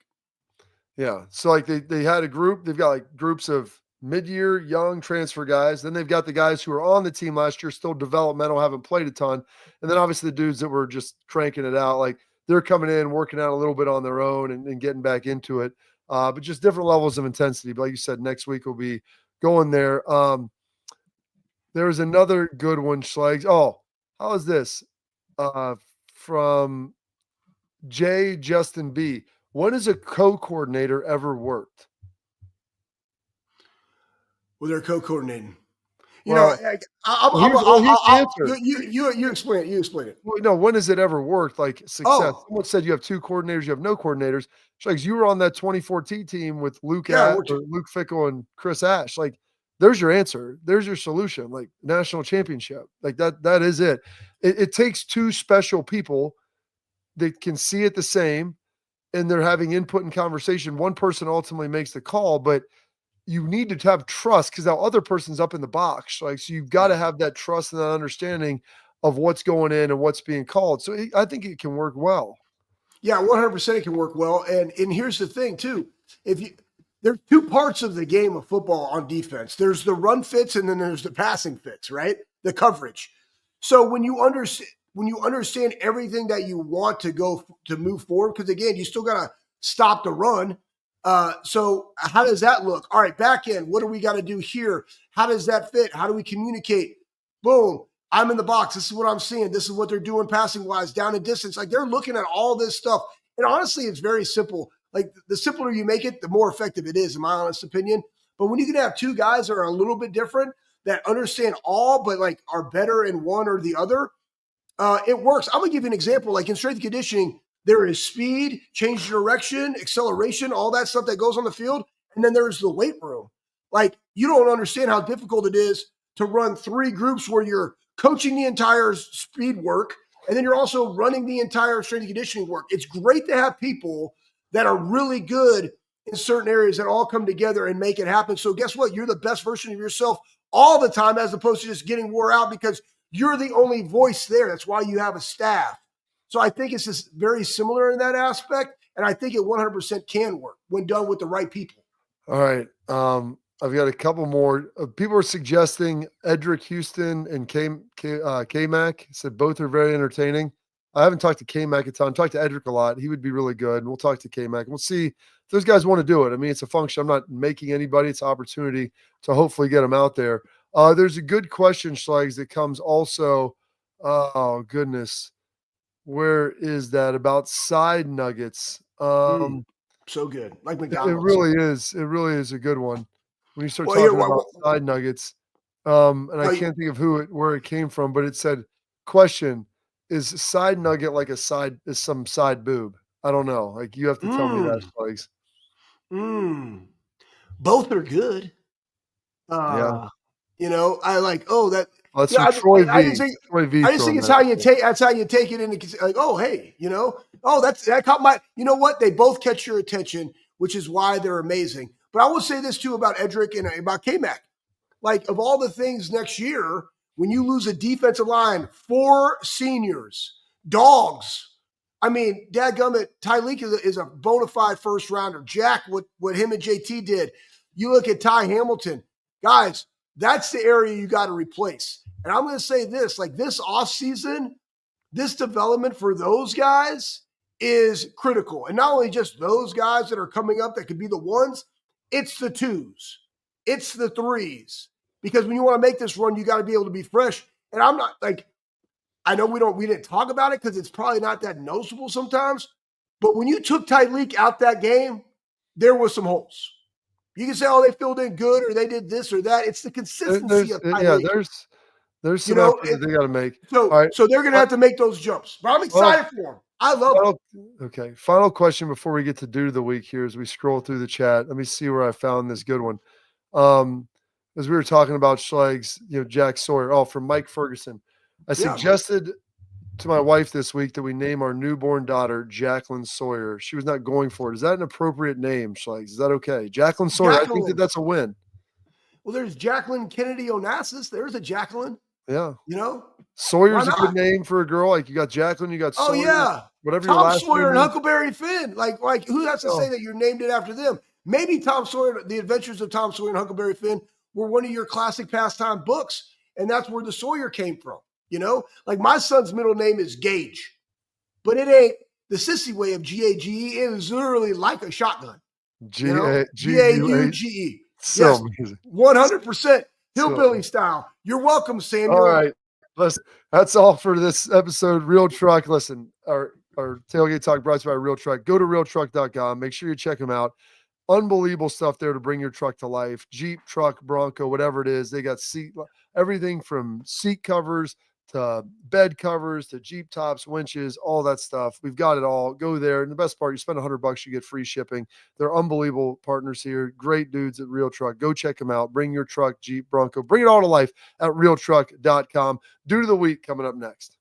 Yeah. So like they had a group. They've got like groups of mid-year young transfer guys. Then they've got the guys who are on the team last year, still developmental, haven't played a ton. And then obviously the dudes that were just cranking it out, like they're coming in, working out a little bit on their own and getting back into it. But just different levels of intensity. But like you said, next week we'll be going there. There's another good one, Schlegs. Oh, how is this? From J. Justin B. When has a co-coordinator ever worked? Well, they're co-coordinating. You explain it. You explain it. Well, no, when has it ever worked? Like success. Someone said you have 2 coordinators, you have no coordinators. Schlegs, you were on that 2014 team with Luke Fickle and Chris Ash. Like, there's your answer. There's your solution. Like national championship. Like that is it. It takes 2 special people that can see it the same and they're having input and conversation. One person ultimately makes the call, but you need to have trust because that other person's up in the box. Like, so you've got to have that trust and that understanding of what's going in and what's being called. So I think it can work well. Yeah, 100% it can work well. And here's the thing too. There's 2 parts of the game of football on defense. There's the run fits and then there's the passing fits, right? The coverage. So when you understand everything that you want to move forward, because again, you still got to stop the run. So how does that look? All right, back end, what do we got to do here? How does that fit? How do we communicate? Boom, I'm in the box. This is what I'm seeing. This is what they're doing passing wise, down and distance. Like they're looking at all this stuff. And honestly, it's very simple. Like the simpler you make it, the more effective it is, in my honest opinion. But when you can have two guys that are a little bit different, that understand all, but like are better in one or the other, it works. I'm gonna give you an example. Like in strength and conditioning, there is speed, change of direction, acceleration, all that stuff that goes on the field. And then there's the weight room. Like you don't understand how difficult it is to run 3 groups where you're coaching the entire speed work, and then you're also running the entire strength and conditioning work. It's great to have people that are really good in certain areas that all come together and make it happen. So guess what? You're the best version of yourself all the time, as opposed to just getting wore out because you're the only voice there. That's why you have a staff. So I think it's just very similar in that aspect. And I think it 100% can work when done with the right people. All right. I've got a couple more. People are suggesting Edric Houston and K-Mac. Said both are very entertaining. I haven't talked to K-Mac a ton. Talked to Edric a lot. He would be really good. And we'll talk to K-Mac. We'll see if those guys want to do it. I mean, it's a function. I'm not making anybody. It's an opportunity to hopefully get them out there. There's a good question, Schlegs, that comes also. Oh, goodness. Where is that? About side nuggets. So good. Like McDonald's. It really is. It really is a good one. When you start talking about side nuggets, and I can't think of where it came from, but it said, question, is side nugget like is some side boob? I don't know. Like you have to tell me that, Schlegs. Both are good. Yeah. You know, I like, That's Troy V. I just think it's how you take. That's how you take it into like. Oh, hey, that caught my. You know what? They both catch your attention, which is why they're amazing. But I will say this too about Edric and about K-Mac. Like of all the things next year, when you lose a defensive line, 4 seniors, dogs. I mean, dadgummit, Tyreek is a bona fide first rounder. Jack, what him and JT did. You look at Ty Hamilton, guys. That's the area you got to replace. And I'm going to say this, like this offseason, this development for those guys is critical. And not only just those guys that are coming up that could be the ones, it's the 2s. It's the 3s. Because when you want to make this run, you got to be able to be fresh. And I'm not like, I know we didn't talk about it because it's probably not that noticeable sometimes. But when you took Tyreek out that game, there was some holes. You can say, oh, they filled in good or they did this or that. It's the consistency of Tyreek. Yeah, there's some effort that they got to make. So they're going to have to make those jumps. But I'm excited for them. I love them. Okay. Final question before we get to Dude of the Week here as we scroll through the chat. Let me see where I found this good one. As we were talking about Schlegs, Jack Sawyer. From Mike Ferguson. I suggested to my wife this week that we name our newborn daughter Jacqueline Sawyer. She was not going for it. Is that an appropriate name, Schlegs? Is that okay? Jacqueline Sawyer. I think that's a win. Well, there's Jacqueline Kennedy Onassis. There's a Jacqueline. Yeah. Sawyer's a good name for a girl. Like you got Jacqueline, you got Sawyer. Oh, yeah. Whatever your last Tom Sawyer name and Huckleberry Finn. Like who has to say that you named it after them? Maybe Tom Sawyer, The Adventures of Tom Sawyer and Huckleberry Finn were one of your classic pastime books. And that's where the Sawyer came from. Like my son's middle name is Gage, but it ain't the sissy way of G-A-G-E. It is literally like a shotgun. G-A-U-G-E. Yes, 100% hillbilly style. You're welcome, Samuel. All right. Listen, that's all for this episode. Real Truck. Listen, our Tailgate Talk brought to you by Real Truck. Go to realtruck.com. Make sure you check them out. Unbelievable stuff there to bring your truck to life. Jeep, truck, Bronco, whatever it is. They got everything from seat covers to bed covers to Jeep tops, winches, all that stuff. We've got it all. Go there. And the best part, you spend $100, you get free shipping. They're unbelievable partners here. Great dudes at Real Truck. Go check them out. Bring your truck, Jeep, Bronco. Bring it all to life at realtruck.com. Dude of the Week coming up next.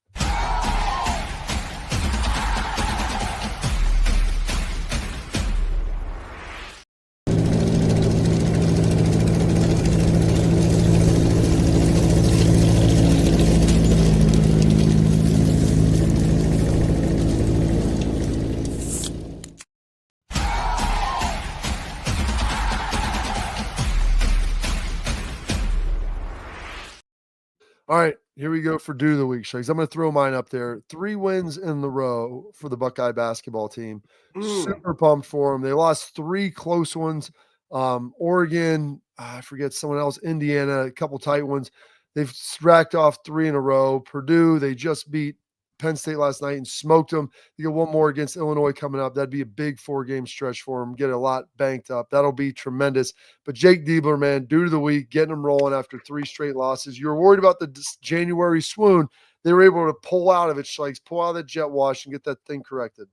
All right, Here we go for Dude of the Week, Shakes. I'm going to throw mine up there. 3 wins in the row for the Buckeye basketball team. Super pumped for them. They lost 3 close ones. Oregon, I forget someone else, Indiana, a couple tight ones. They've racked off 3 in a row. Purdue, they just beat Penn State last night and smoked them. You get one more against Illinois coming up. That'd be a big 4-game stretch for them. Get a lot banked up. That'll be tremendous. But Jake Diebler, man, Dude of the Week, getting them rolling after 3 straight losses. You were worried about the January swoon. They were able to pull out of it, Schleiks, pull out of the jet wash and get that thing corrected.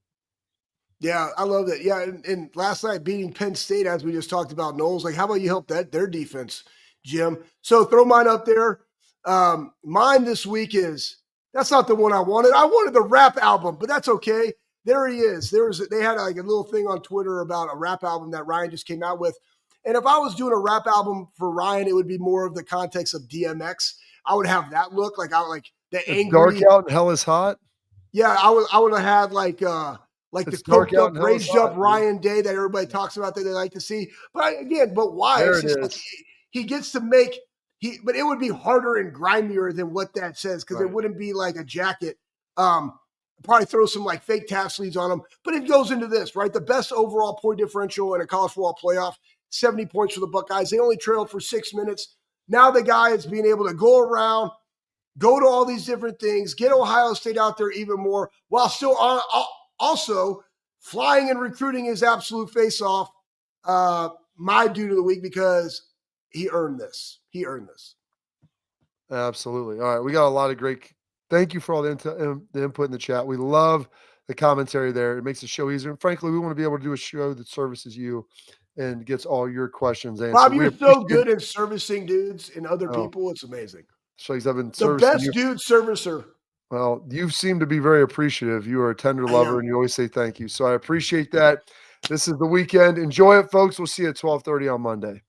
Yeah, I love that. Yeah, and last night beating Penn State, as we just talked about, Knowles, like how about you help their defense, Jim? So throw mine up there. Mine this week is, that's not the one I wanted. I wanted the rap album, but that's okay. There he is. They had like a little thing on Twitter about a rap album that Ryan just came out with. And if I was doing a rap album for Ryan, it would be more of the context of DMX. I would have that look like the It's angry. dark out and hell is hot. Yeah, I would have had like the coked up, raged up Ryan Day that everybody talks about that they like to see. But why? There It's just it like is. he gets to make but it would be harder and grimier than what that says because it wouldn't be like a jacket. Probably throw some like fake taff sleeves on them. But it goes into this, right? The best overall point differential in a college football playoff, 70 points for the Buckeyes. They only trailed for 6 minutes. Now the guy is being able to go around, go to all these different things, get Ohio State out there even more while still also flying and recruiting his absolute face off. My Dude of the Week because he earned this. He earned this. Absolutely. All right. We got a lot of great. Thank you for all the input in the chat. We love the commentary there. It makes the show easier. And frankly, we want to be able to do a show that services you and gets all your questions answered. Bob, you're so good at servicing dudes and other people. It's amazing. Shakes, I've been the best dude servicer. Well, you seem to be very appreciative. You are a tender lover, and you always say thank you. So I appreciate that. This is the weekend. Enjoy it, folks. We'll see you at 12:30 on Monday.